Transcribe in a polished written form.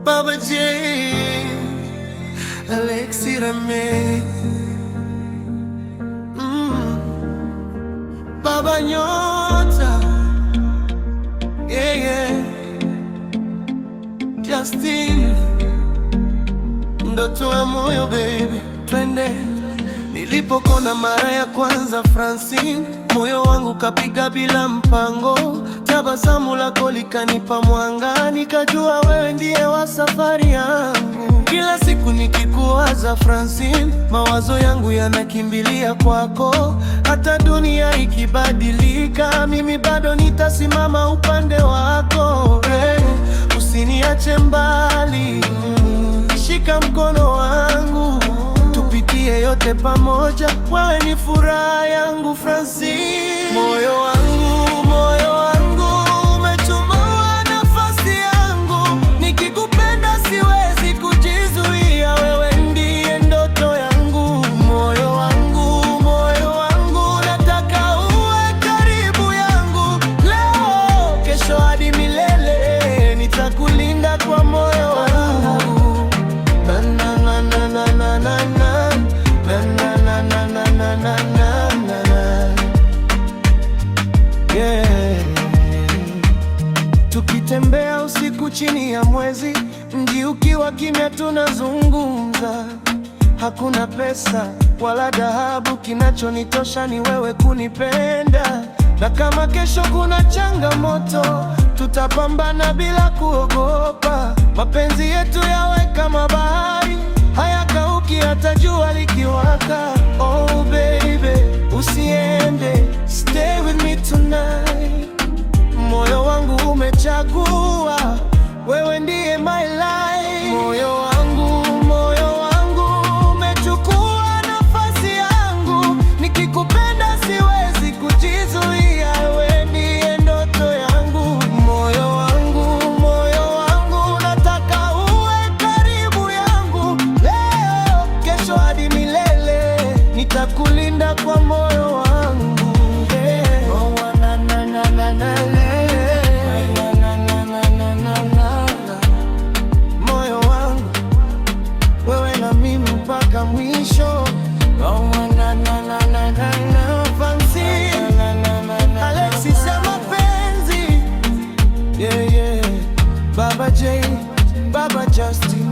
Baba J, Alexi Rame, Baba Nyota, yeah, yeah. Justin, ndoto ya moyo baby, twende. Nilipokona mara ya kwanza Francine, moyo wangu kapiga bila mpango. Tabasamu lako likanipa mwanga, nikajua wewe ndiye wa safari yangu. Kila siku nikikuwaza Francine, mawazo yangu yanakimbilia kwako. Hata dunia ikibadilika, mimi bado nitasimama upande wako. Usiniache mbali, shika mkono wangu, tupitie yote pamoja. Wewe ni furaha yangu Francine. Moyo wangu umetumaua nafasi yangu, nikikupenda siwezi kujizuia, wewe ndiye ndoto yangu. Moyo wangu nataka uwe karibu yangu, leo, kesho hadi milele, nitakulinda kwa moyo wangu. Yeah. Tukitembea usiku chini ya mwezi, mji ukiwa kimya, tunazungumza. Hakuna pesa wala dhahabu, kinachonitosha ni wewe kunipenda. Na kama kesho kuna changamoto, tutapambana bila kuogopa. Mapenzi yetu yawe kama bahari, hayakauki hata jua likiwaka. Oh baby, usiende, stay with me tonight. Moyo wangu umechagua, wewe ndiye my life. Moyo wangu umechukua nafasi yangu, nikikupenda siwezi kujizuia, wewe ndiye ndoto yangu. Moyo wangu nataka uwe karibu yangu, leo, kesho hadi milele, nitakulinda kwa moyo wangu. Moyo wangu, wewe na mimi mpaka mwisho. Alexi sema penzi, yeah, yeah. Baba J, Baba Justin.